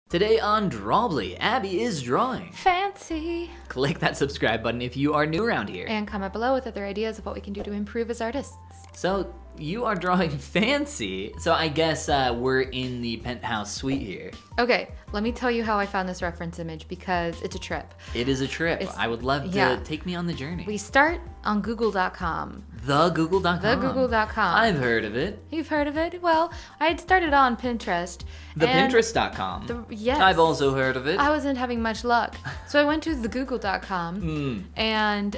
Today on Drawbli, Abby is drawing. Fancy. Click that subscribe button if you are new around here. And comment below with other ideas of what we can do to improve as artists. So, you are drawing fancy. So I guess we're in the penthouse suite here. Okay, let me tell you how I found this reference image because it's a trip. It is a trip. I would love to take me on the journey. We start on google.com. TheGoogle.com. TheGoogle.com. I've heard of it. You've heard of it? Well, I had started on Pinterest. Pinterest.com. Yes. I've also heard of it. I wasn't having much luck. So I went to thegoogle.com and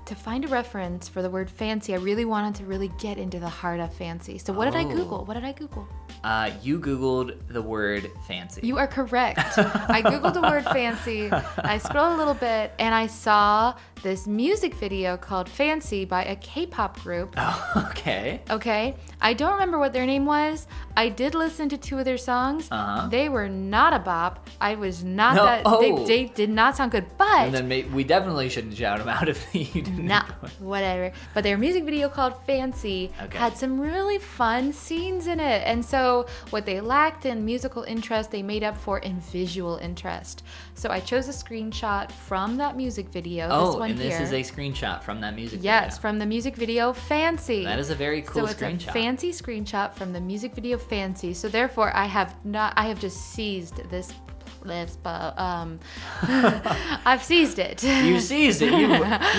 to find a reference for the word fancy, I really wanted to really get into the heart of fancy. So what did I Google? What did I Google? You Googled the word fancy. You are correct. I Googled the word fancy. I scrolled a little bit and I saw this music video called Fancy by a K-pop group. Oh, okay. Okay. I don't remember what their name was. I did listen to 2 of their songs. They were not a bop. I was not they did not sound good, but... And then we definitely shouldn't shout them out if you didn't. Nah, whatever. But their music video called Fancy had some really fun scenes in it. And so what they lacked in musical interest, they made up for in visual interest. So I chose a screenshot from that music video. This one this is a screenshot from that music video. Yes, from the music video Fancy. That is a very cool screenshot. So it's a fancy screenshot from the music video Fancy. So therefore I have just seized this I've seized it. You seized it.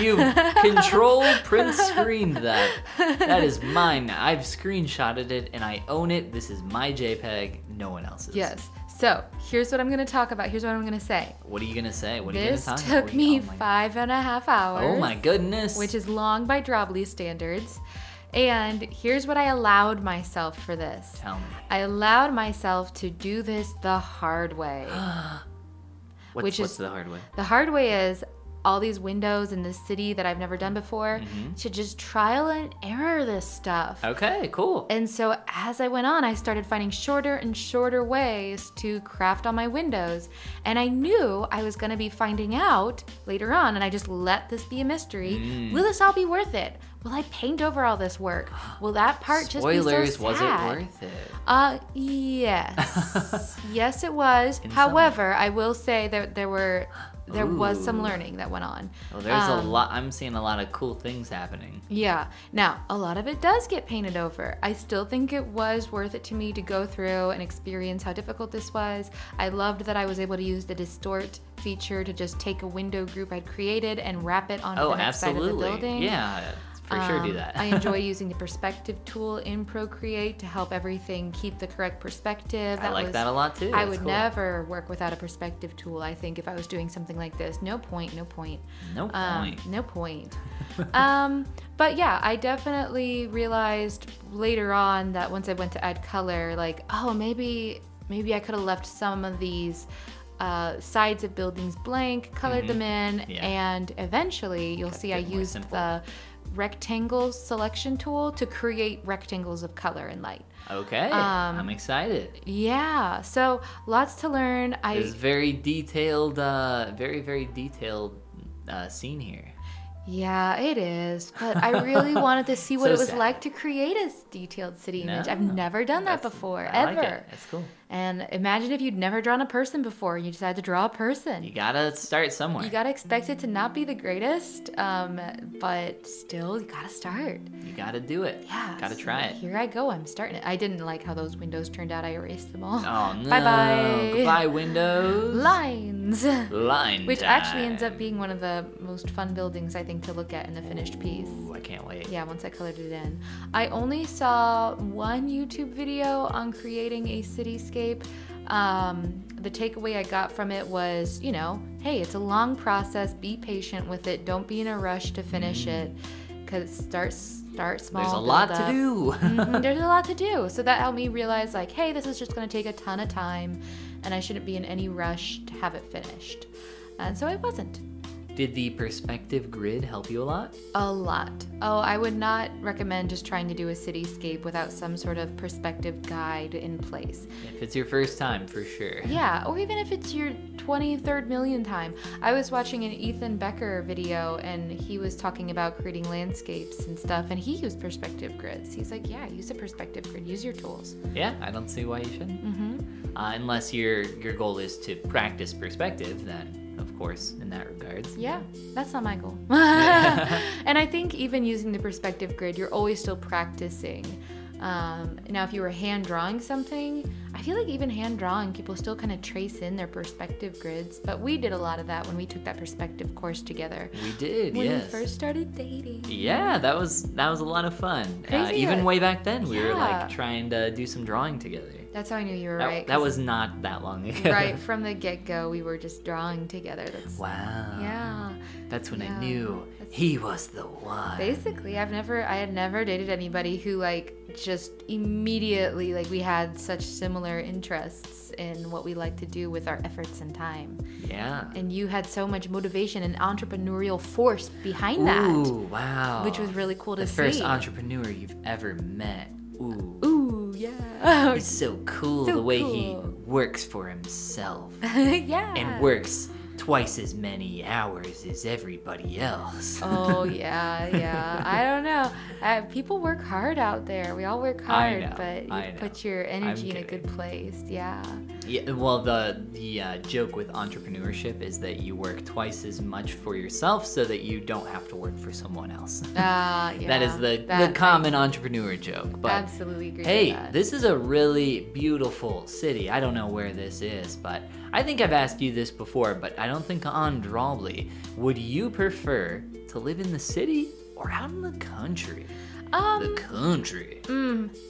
You control print screened that. That is mine. I've screenshotted it and I own it. This is my JPEG, no one else's. Yes. So here's what I'm going to talk about. Here's what I'm going to say. What are you going to say? What are you going to talk about? This took me 5.5 hours. Oh my goodness. Which is long by Drawbli standards. And here's what I allowed myself for this. Tell me. I allowed myself to do this the hard way. What's the hard way? The hard way is all these windows in this city that I've never done before to just trial and error this stuff. Okay, cool. And so as I went on, I started finding shorter and shorter ways to craft on my windows. And I knew I was gonna be finding out later on, and I just let this be a mystery. Will this all be worth it? Will I paint over all this work? Will that part just be so sad? Was it worth it? Yes. Yes, it was. However, I will say that there was some learning that went on. Well, there's a lot. I'm seeing a lot of cool things happening. Yeah. Now, a lot of it does get painted over. I still think it was worth it to me to go through and experience how difficult this was. I loved that I was able to use the distort feature to just take a window group I'd created and wrap it onto the next side of the building. Yeah. For sure do that. I enjoy using the perspective tool in Procreate to help everything keep the correct perspective. I like that a lot too. I would never work without a perspective tool. I think if I was doing something like this, no point. But yeah, I definitely realized later on that once I went to add color, like, oh, maybe I could have left some of these sides of buildings blank, colored them in, and eventually you'll see I used the rectangle selection tool to create rectangles of color and light. Okay, I'm excited. Yeah, so lots to learn. It's very detailed, very detailed scene here. Yeah, it is. But I really wanted to see what it was like to create a detailed city image. I've never done that before, ever. Like it. That's cool. And imagine if you'd never drawn a person before and you decided to draw a person. You gotta start somewhere. You gotta expect it to not be the greatest, but still, you gotta start. You gotta do it. Yeah. Gotta try it. Here I go, I'm starting it. I didn't like how those windows turned out. I erased them all. Oh no. Bye-bye. Goodbye, windows. Lines. Line Which time. actually ends up being one of the most fun buildings, I think, to look at in the finished piece. Ooh, I can't wait. Yeah, once I colored it in. I only saw one YouTube video on creating a cityscape. The takeaway I got from it was, hey, it's a long process. Be patient with it. Don't be in a rush to finish it, because start small. There's a lot to do. There's a lot to do. So that helped me realize, like, hey, this is just going to take a ton of time, and I shouldn't be in any rush to have it finished. And so I wasn't. Did the perspective grid help you a lot? A lot. Oh, I would not recommend just trying to do a cityscape without some sort of perspective guide in place. If it's your first time, for sure. Yeah, or even if it's your 23rd million time. I was watching an Ethan Becker video and he was talking about creating landscapes and stuff, and he used perspective grids. He's like, yeah, use a perspective grid, use your tools. Yeah, I don't see why you shouldn't. Unless your goal is to practice perspective, then of course in that regards. Yeah, that's not my goal. And I think even using the perspective grid, you're always still practicing. Now, if you were hand drawing something, I feel like even hand drawing, people still kind of trace in their perspective grids. But we did a lot of that when we took that perspective course together. We did, when yes. we first started dating. Yeah, that was a lot of fun. Even way back then, we were like trying to do some drawing together. That's how I knew you were right. That was not that long ago. Right from the get-go, we were just drawing together. Wow. Yeah. That's when I knew he was the one. Basically, I had never dated anybody who like just immediately like we had such similar interests in what we like to do with our efforts and time. Yeah. And you had so much motivation and entrepreneurial force behind that. Ooh, wow. Which was really cool to see. The first entrepreneur you've ever met. Ooh. Ooh, yeah. He's so cool the way he works for himself. Yeah. And works twice as many hours as everybody else. Oh, yeah. I don't know. People work hard out there. We all work hard, but you put your energy in a good place. Yeah. Yeah, well, the joke with entrepreneurship is that you work twice as much for yourself so that you don't have to work for someone else. Yeah. That is the common entrepreneur joke. But absolutely agree hey, with that. This is a really beautiful city. I don't know where this is, but I think I've asked you this before, but I don't think on Drawbli. Would you prefer to live in the city or out in the country? The country.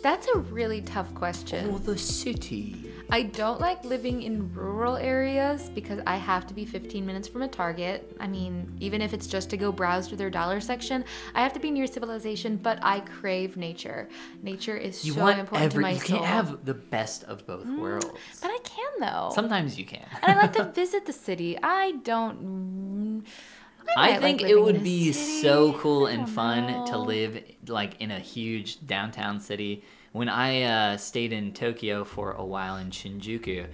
That's a really tough question. Or the city. I don't like living in rural areas because I have to be 15 minutes from a Target. I mean, even if it's just to go browse through their dollar section, I have to be near civilization, but I crave nature. Nature is so important to my soul. You can't have the best of both worlds. But I can, though. Sometimes you can. And I like to visit the city. I think it would be so cool and fun to live like in a huge downtown city. When I stayed in Tokyo for a while in Shinjuku,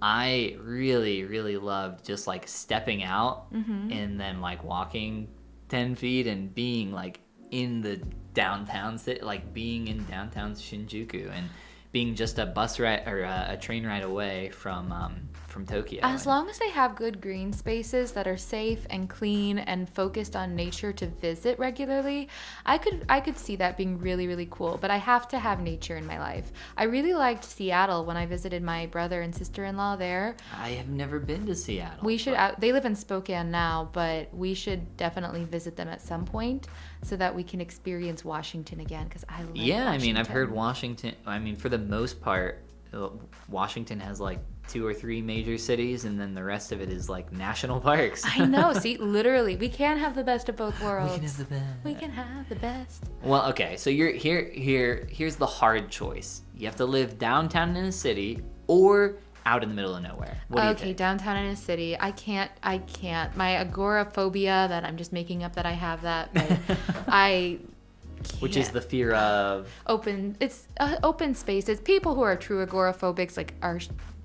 I really, really loved just like stepping out and then like walking 10 feet and being like in the downtown city, like being in downtown Shinjuku and being just a bus ride or a train ride away from Tokyo. As long as they have good green spaces that are safe and clean and focused on nature to visit regularly, I could see that being really, really cool. But I have to have nature in my life. I really liked Seattle when I visited my brother and sister-in-law there. I have never been to Seattle. We should. They live in Spokane now, but we should definitely visit them at some point so that we can experience Washington again. Because I love Washington. I mean, I've heard Washington. I mean, for the most part, Washington has like 2 or 3 major cities, and then the rest of it is like national parks. I know. See, literally, we can have the best of both worlds. We can have the best. We can have the best. Well, okay. So you're here's the hard choice. You have to live downtown in a city or out in the middle of nowhere. What do you think? Downtown in a city. I can't. My agoraphobia that I'm just making up that I have that, but I can't. Which is the fear of open spaces. People who are true agoraphobics like are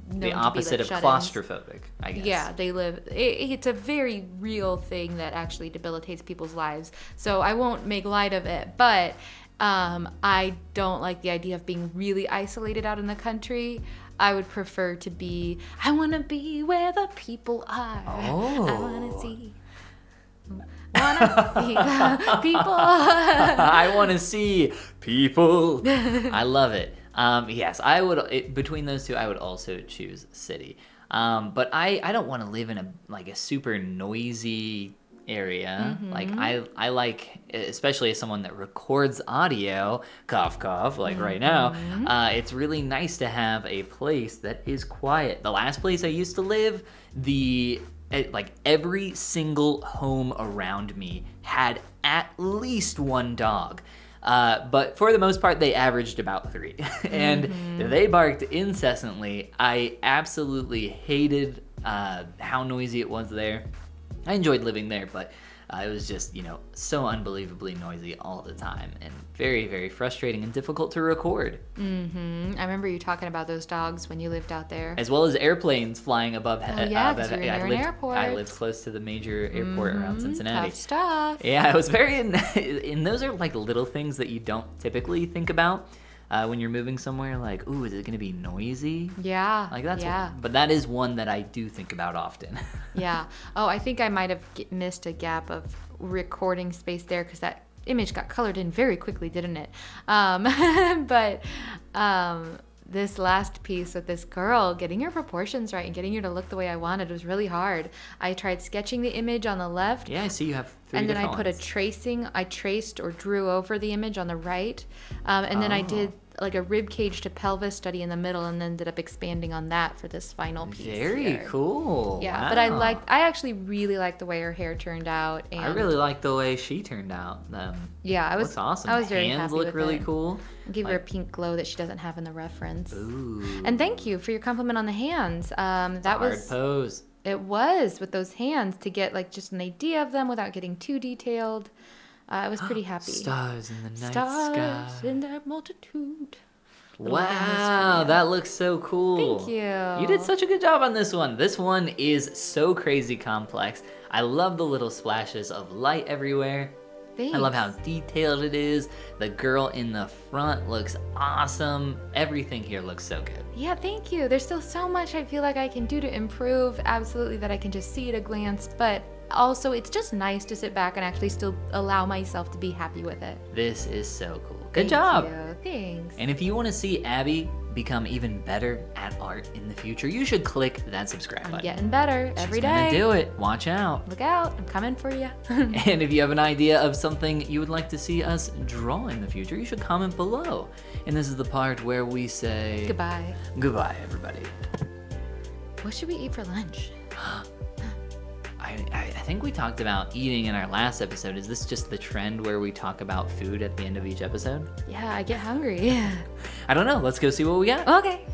the opposite of claustrophobic, I guess. Yeah, they live. It's a very real thing that actually debilitates people's lives. So I won't make light of it, but I don't like the idea of being really isolated out in the country. I would prefer to be. I want to be where the people are. Oh. I want to see. The people. I want to see people. I love it. Yes, I would. Between those two, I would also choose city. But I don't want to live in a super noisy area. Like I like, especially as someone that records audio, cough cough, like right now. It's really nice to have a place that is quiet. The last place I used to live, every single home around me had at least one dog. But for the most part, they averaged about 3. And they barked incessantly. I absolutely hated how noisy it was there. I enjoyed living there, but it was just, so unbelievably noisy all the time and very, very frustrating and difficult to record. I remember you talking about those dogs when you lived out there. As well as airplanes flying above. Because you're near an airport. I lived close to the major airport around Cincinnati. Tough stuff. Yeah, I was very and those are like little things that you don't typically think about. when you're moving somewhere, like, ooh, is it gonna be noisy? Yeah. Like that's yeah. but that is one that I do think about often. Yeah. Oh, I think I might have missed a gap of recording space there because that image got colored in very quickly, didn't it? But this last piece with this girl, getting her proportions right and getting her to look the way I wanted was really hard. I tried sketching the image on the left. Yeah, I see you have 3 and then I different put ones. a tracing. I traced or drew over the image on the right, and then I did like a rib cage to pelvis study in the middle, and ended up expanding on that for this final piece. Very here. cool. Yeah, wow. but I actually really liked the way her hair turned out. And I really like the way she turned out. yeah, I was looks awesome. I was very Hands happy look with really it. cool. Give her a pink glow that she doesn't have in the reference. Ooh. And thank you for your compliment on the hands. That Hard was pose. It was with those hands to get like just an idea of them without getting too detailed. I was pretty happy. Stars in the night Stars sky. in that multitude. Wow, that looks so cool. Thank you. You did such a good job on this one. This one is so crazy complex. I love the little splashes of light everywhere. Thanks. I love how detailed it is. The girl in the front looks awesome. Everything here looks so good. Yeah, thank you. There's still so much I feel like I can do to improve. Absolutely, that I can just see at a glance. But also, it's just nice to sit back and actually still allow myself to be happy with it. This is so cool. Good job. Thank you. Thanks. And if you want to see Abby become even better at art in the future, you should click that subscribe I'm button. getting better every She's gonna day. do it. Watch out. Look out. I'm coming for you. And if you have an idea of something you would like to see us draw in the future, you should comment below. And this is the part where we say Goodbye. Goodbye, everybody. What should we eat for lunch? I think we talked about eating in our last episode. Is this just the trend where we talk about food at the end of each episode? Yeah, I get hungry. I don't know. Let's go see what we got. Okay.